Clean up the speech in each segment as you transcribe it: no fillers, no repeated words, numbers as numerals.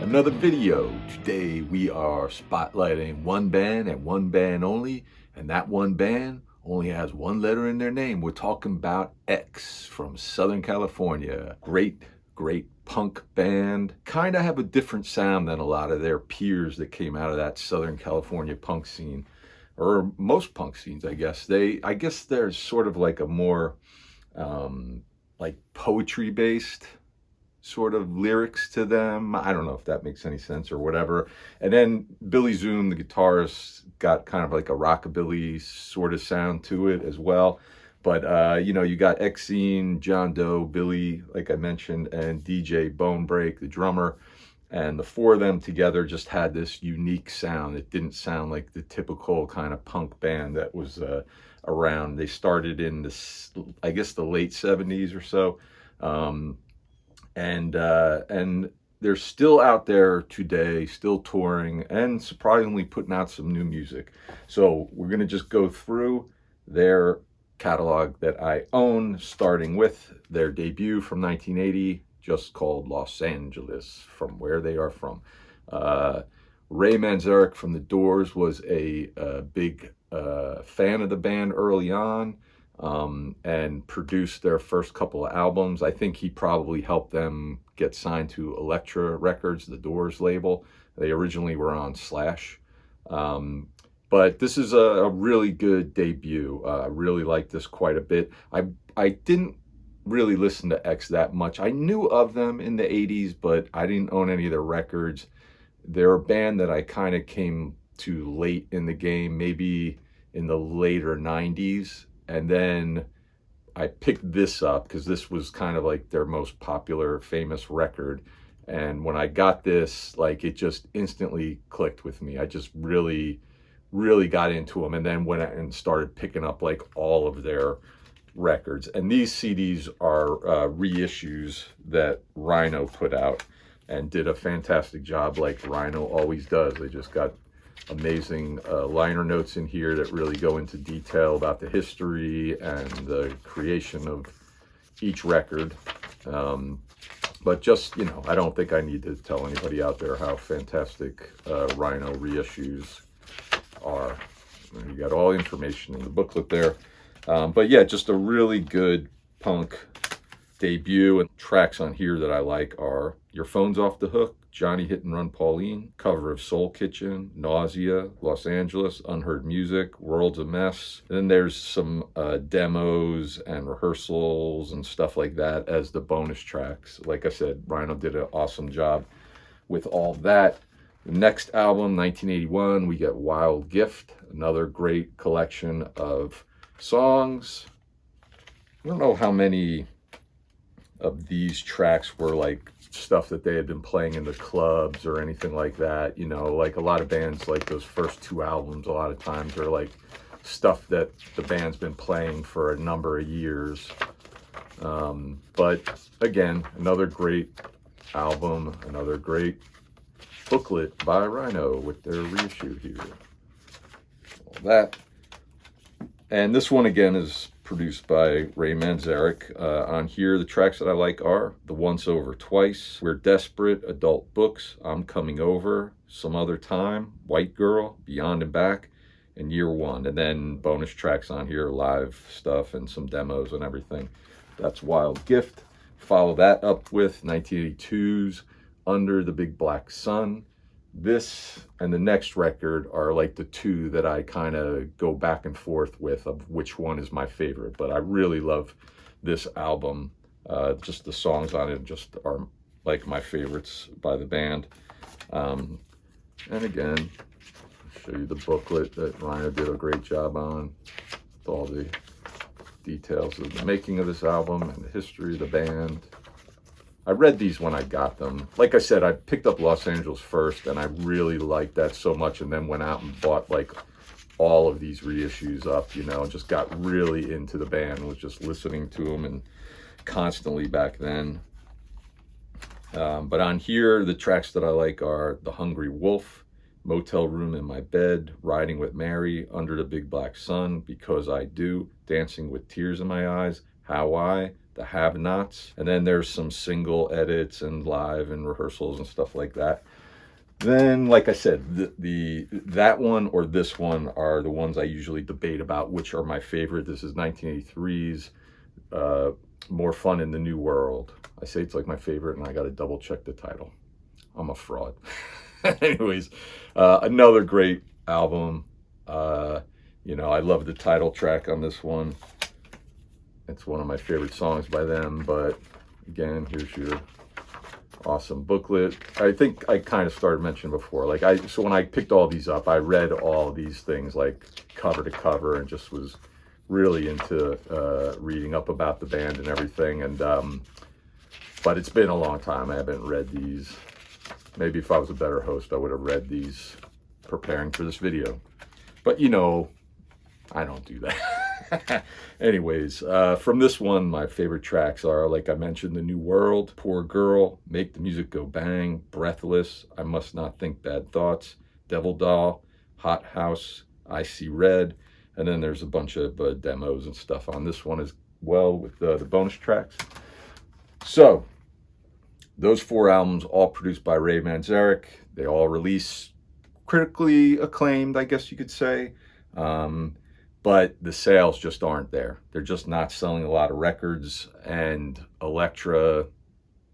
Another video. Today we are spotlighting one band and one band only, and that one band only has one letter in their name. We're talking about X from Southern California. Great punk band. Kind of have a different sound than a lot of their peers that came out of that Southern California punk scene, or most punk scenes, I guess. I guess there's sort of like a more like poetry based sort of lyrics to them. I don't know if that makes any sense or whatever. And then Billy Zoom, the guitarist, got kind of like a rockabilly sort of sound to it as well. But you got Exene, John Doe, Billy, like I mentioned, and DJ Bonebreak, the drummer. And the four of them together just had this unique sound. It didn't sound like the typical kind of punk band that was around. They started in this, I guess, the late 70s or so. And they're still out there today, still touring, and surprisingly putting out some new music. So we're going to just go through their catalog that I own, starting with their debut from 1980, just called Los Angeles, from where they are from. Ray Manzarek from The Doors was a big fan of the band early on. And produced their first couple of albums. I think he probably helped them get signed to Elektra Records, the Doors label. They originally were on Slash. But this is a really good debut. I really like this quite a bit. I didn't really listen to X that much. I knew of them in the 80s, but I didn't own any of their records. They're a band that I kind of came to late in the game, maybe in the later 90s. And then I picked this up because this was kind of like their most popular, famous record. And when I got this, like, it just instantly clicked with me. I just really got into them, and then went out and started picking up like all of their records. And these CDs are reissues that Rhino put out and did a fantastic job, like Rhino always does. They just got amazing liner notes in here that really go into detail about the history and the creation of each record. But just, I don't think I need to tell anybody out there how fantastic Rhino reissues are. You got all the information in the booklet there. But yeah, just a really good punk debut. And tracks on here that I like are Your Phone's Off the Hook, Johnny Hit and Run Pauline, cover of Soul Kitchen, Nausea, Los Angeles, Unheard Music, World's a Mess. And then there's some demos and rehearsals and stuff like that as the bonus tracks. Like I said, Rhino did an awesome job with all that. The next album, 1981, we get Wild Gift, another great collection of songs. I don't know how many of these tracks were like stuff that they had been playing in the clubs or anything like that. Like a lot of bands, like those first two albums, a lot of times are like stuff that the band's been playing for a number of years. But again, another great album, another great booklet by Rhino with their reissue here. All that. And this one again is produced by Ray Manzarek. On here, the tracks that I like are The Once Over Twice, We're Desperate, Adult Books, I'm Coming Over, Some Other Time, White Girl, Beyond and Back, and Year One. And then bonus tracks on here, live stuff and some demos and everything. That's Wild Gift. Follow that up with 1982's Under the Big Black Sun. This and the next record are like the two that I kind of go back and forth with of which one is my favorite. But I really love this album. Just the songs on it just are like my favorites by the band. And again, I'll show you the booklet that Rhino did a great job on with all the details of the making of this album and the history of the band. I read these when I got them. Like I said, I picked up Los Angeles first, and I really liked that so much, and then went out and bought like all of these reissues up, and just got really into the band, was just listening to them and constantly back then. But on here, the tracks that I like are The Hungry Wolf, Motel Room in My Bed, Riding with Mary, Under the Big Black Sun, Because I Do, Dancing with Tears in My Eyes, How I, the Have-Nots, and then there's some single edits and live and rehearsals and stuff like that. Then, like I said, that one or this one are the ones I usually debate about which are my favorite. This is 1983's More Fun in the New World. I say it's like my favorite, and I got to double check the title. I'm a fraud. Anyways, another great album. You know, I love the title track on this one. It's one of my favorite songs by them. But again, here's your awesome booklet. I think I kind of started mentioning before, like so when I picked all these up, I read all these things like cover to cover and just was really into reading up about the band and everything. And but it's been a long time. I haven't read these. Maybe if I was a better host, I would have read these preparing for this video. But you know, I don't do that. Anyways, from this one, my favorite tracks are, like I mentioned, The New World, Poor Girl, Make the Music Go Bang, Breathless, I Must Not Think Bad Thoughts, Devil Doll, Hot House, I See Red, and then there's a bunch of demos and stuff on this one as well with the bonus tracks. So, those 4 albums, all produced by Ray Manzarek. They all release critically acclaimed, I guess you could say. But the sales just aren't there. They're just not selling a lot of records, and Elektra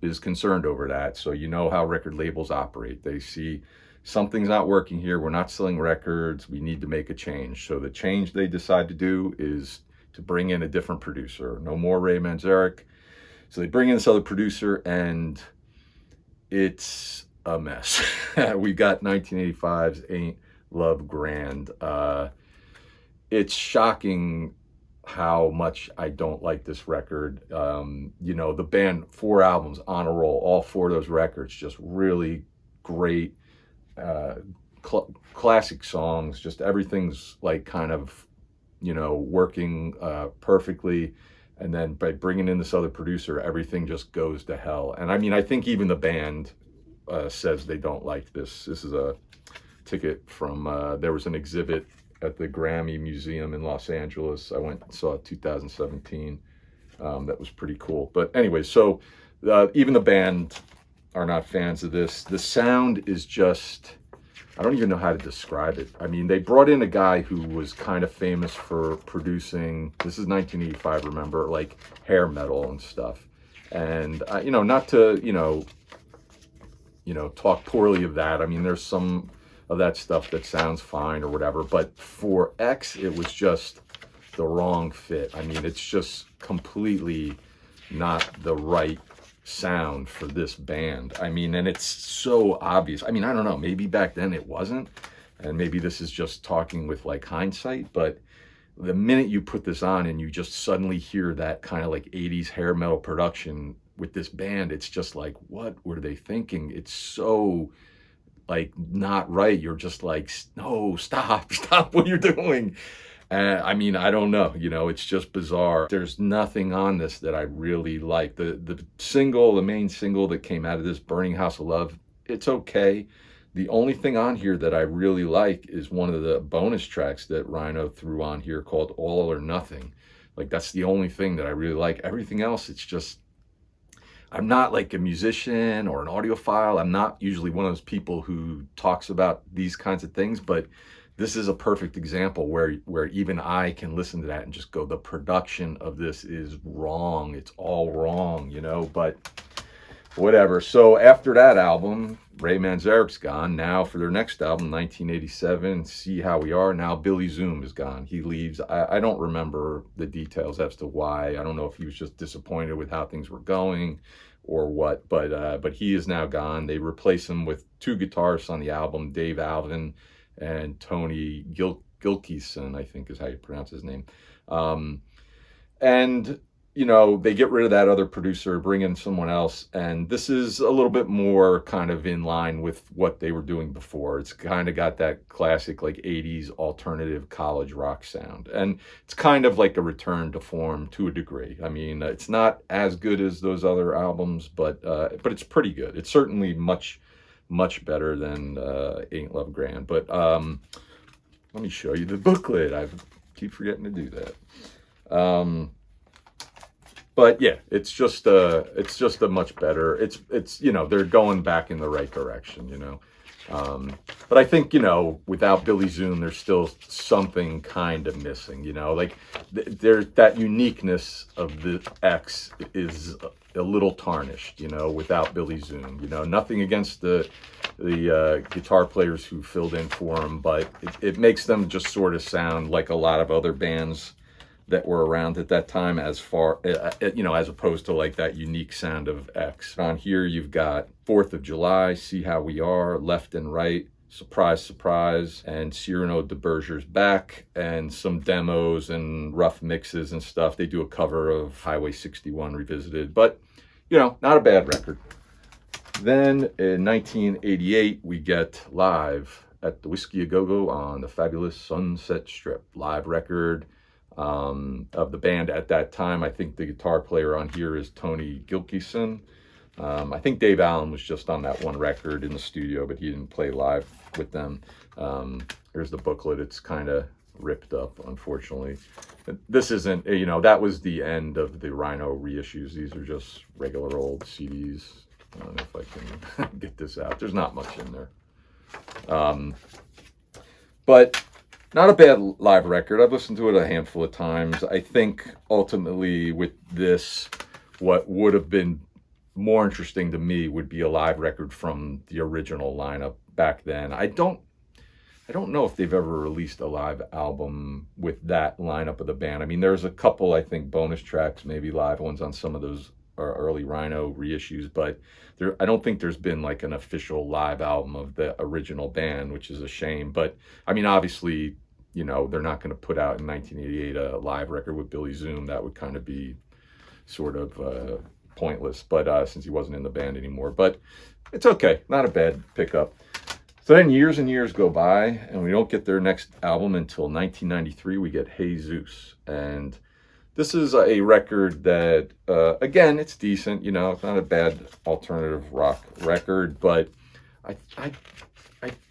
is concerned over that. So you know how record labels operate. They see something's not working here. We're not selling records. We need to make a change. So the change they decide to do is to bring in a different producer. No more Ray Manzarek. So they bring in this other producer, and it's a mess. We got 1985's Ain't Love Grand. It's shocking how much I don't like this record. You know, the band, 4 albums on a roll, all 4 of those records, just really great, classic songs. Just everything's like kind of, you know, working perfectly. And then by bringing in this other producer, everything just goes to hell. And I mean, I think even the band says they don't like this. This is a ticket from, there was an exhibit at the Grammy Museum in Los Angeles. I went and saw it 2017. That was pretty cool. But anyway, so even the band are not fans of this. The sound is just, I don't even know how to describe it. I mean, they brought in a guy who was kind of famous for producing, this is 1985, remember, like hair metal and stuff. And, you know, not to, you know, talk poorly of that. I mean, there's some of that stuff that sounds fine or whatever, but for X, it was just the wrong fit. I mean, it's just completely not the right sound for this band. I mean, and it's so obvious. I mean, I don't know, maybe back then it wasn't, and maybe this is just talking with like hindsight, but the minute you put this on and you just suddenly hear that kind of like 80s hair metal production with this band, it's just like, what were they thinking? It's so like not right. You're just like, no, stop what you're doing. I mean, I don't know, you know, it's just bizarre. There's nothing on this that I really like. The single, the main single that came out of this, Burning House of Love, it's okay. The only thing on here that I really like is one of the bonus tracks that Rhino threw on here called All or Nothing. Like, that's the only thing that I really like. Everything else, it's just, I'm not like a musician or an audiophile. I'm not usually one of those people who talks about these kinds of things, but this is a perfect example where even I can listen to that and just go, the production of this is wrong. It's all wrong, you know, but whatever. So after that album, Ray Manzarek's gone. Now for their next album, 1987, See How We Are. Now Billy Zoom is gone. He leaves. I don't remember the details as to why. I don't know if he was just disappointed with how things were going or what, but he is now gone. They replace him with 2 guitarists on the album, Dave Alvin and Tony Gilkyson, I think is how you pronounce his name. And you know, they get rid of that other producer, bring in someone else, and this is a little bit more kind of in line with what they were doing before. It's kind of got that classic like 80s alternative college rock sound, and it's kind of like a return to form to a degree. I mean, it's not as good as those other albums, but it's pretty good. It's certainly much better than Ain't Love Grand. But let me show you the booklet. I keep forgetting to do that. But yeah, it's just a much better. It's they're going back in the right direction. But I think without Billy Zoom, there's still something kind of missing. Like there's that uniqueness of the X is a little tarnished. Without Billy Zoom. Nothing against the guitar players who filled in for him, but it makes them just sort of sound like a lot of other bands that were around at that time, as opposed to like that unique sound of X. On here, you've got 4th of July, See How We Are, Left and Right, Surprise, Surprise, and Cyrano de Berger's Back, and some demos and rough mixes and stuff. They do a cover of Highway 61 Revisited, but, not a bad record. Then in 1988, we get Live at the Whiskey A Go-Go on the fabulous Sunset Strip. Live record of the band at that time. I think the guitar player on here is Tony Gilkyson. I think Dave Allen was just on that one record in the studio, but he didn't play live with them. Here's the booklet. It's kind of ripped up, unfortunately. This isn't, that was the end of the Rhino reissues. These are just regular old CDs. I don't know if I can get this out. There's not much in there. But not a bad live record. I've listened to it a handful of times. I think ultimately with this, what would have been more interesting to me would be a live record from the original lineup back then. I don't know if they've ever released a live album with that lineup of the band. I mean, there's a couple, I think, bonus tracks, maybe live ones on some of those early Rhino reissues, but I don't think there's been like an official live album of the original band, which is a shame. But I mean, obviously, they're not going to put out in 1988 a live record with Billy Zoom. That would kind of be sort of pointless, but since he wasn't in the band anymore. But it's okay, not a bad pickup. So then years and years go by, and we don't get their next album until 1993. We get Jesus, and this is a record that, again, it's decent. It's not a bad alternative rock record, but I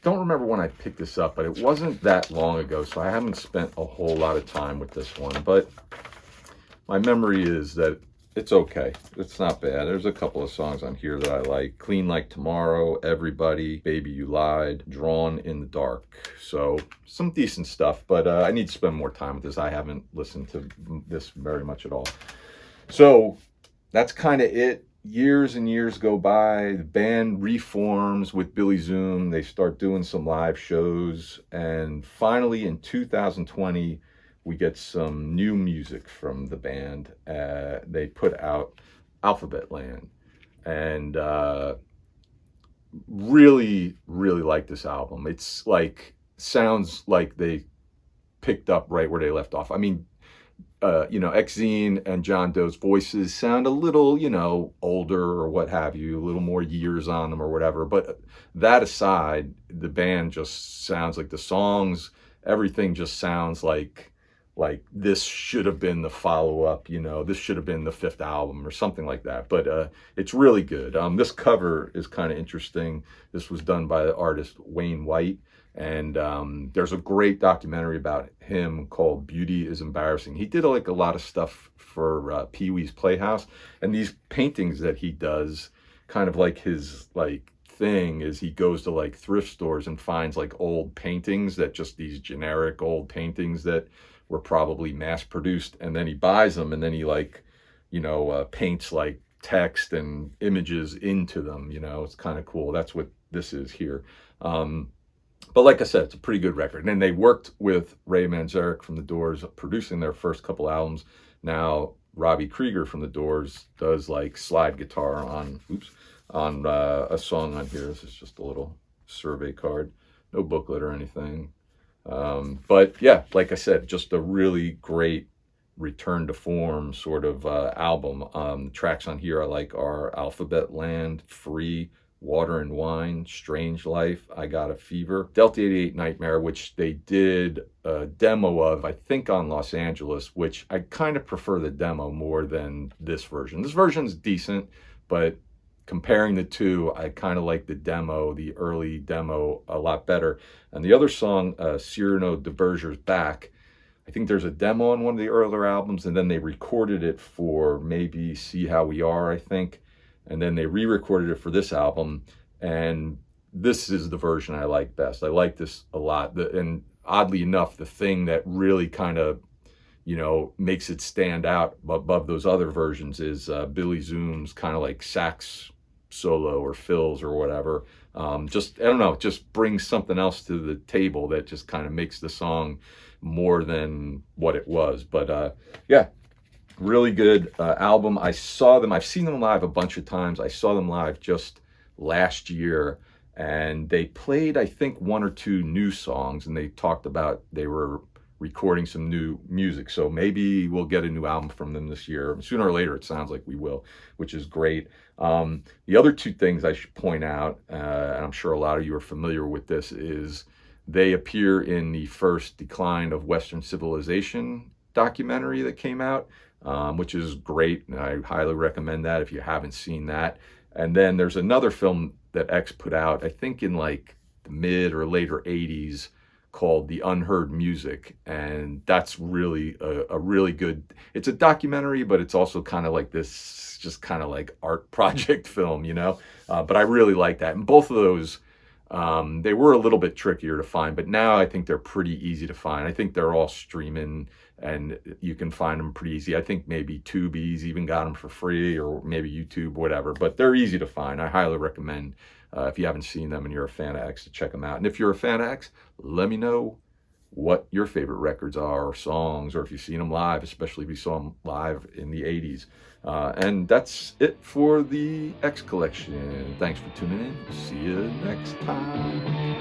don't remember when I picked this up, but it wasn't that long ago, so I haven't spent a whole lot of time with this one. But my memory is that it's okay. It's not bad. There's a couple of songs on here that I like. Clean Like Tomorrow, Everybody, Baby You Lied, Drawn in the Dark. So some decent stuff, but I need to spend more time with this. I haven't listened to this very much at all. So that's kind of it. Years and years go by. The band reforms with Billy Zoom. They start doing some live shows. And finally in 2020, we get some new music from the band. They put out Alphabet Land. And really, really like this album. It's like, sounds like they picked up right where they left off. I mean, Exene and John Doe's voices sound a little, older or what have you, a little more years on them or whatever. But that aside, the band just sounds like the songs, everything just sounds like this should have been the follow-up, this should have been the 5th album or something like that. But it's really good. This cover is kind of interesting. This was done by the artist Wayne White. And there's a great documentary about him called Beauty is Embarrassing. He did like a lot of stuff for Pee-wee's Playhouse. And these paintings that he does, kind of like his thing is he goes to like thrift stores and finds like old paintings that just these generic old paintings that were probably mass produced. And then he buys them and then he paints like text and images into them. It's kind of cool. That's what this is here. But like I said, it's a pretty good record. And they worked with Ray Manzarek from The Doors, producing their first couple albums. Now, Robbie Krieger from The Doors does like slide guitar on a song on here. This is just a little survey card, no booklet or anything. But yeah, like I said, just a really great return to form sort of album. The tracks on here I like are Alphabet Land, Free, Water and Wine, Strange Life, I Got a Fever, Delta 88 Nightmare, which they did a demo of, I think on Los Angeles, which I kind of prefer the demo more than this version. This version's decent, but comparing the two, I kind of like the demo, the early demo, a lot better. And the other song, Cyrano de Berger's Back, I think there's a demo on one of the earlier albums, and then they recorded it for maybe See How We Are, I think. And then they re-recorded it for this album. And this is the version I like best. I like this a lot. And oddly enough, the thing that really kind of, makes it stand out above those other versions is Billy Zoom's kind of like sax solo or fills or whatever. Just, I don't know, it just brings something else to the table that just kind of makes the song more than what it was. But yeah, really good album. I've seen them live a bunch of times. I saw them live just last year, and they played, I think, one or two new songs, and they talked about they were recording some new music. So maybe we'll get a new album from them this year. Sooner or later, it sounds like we will, which is great. The other two things I should point out, and I'm sure a lot of you are familiar with this, is they appear in the first Decline of Western Civilization documentary that came out, which is great. I highly recommend that if you haven't seen that. And then there's another film that X put out, I think in like the mid or later 80s, called The Unheard Music. And that's really a really good, it's a documentary, but it's also kind of like this, just kind of like art project film, but I really like that. And both of those, they were a little bit trickier to find, but now I think they're pretty easy to find. I think they're all streaming and you can find them pretty easy. I think maybe Tubi's even got them for free, or maybe YouTube, whatever, but they're easy to find. I highly recommend, if you haven't seen them and you're a fan of X, to check them out. And if you're a fan of X, let me know what your favorite records are or songs, or if you've seen them live, especially if you saw them live in the 80s. And that's it for the X collection. Thanks for tuning in. See you next time.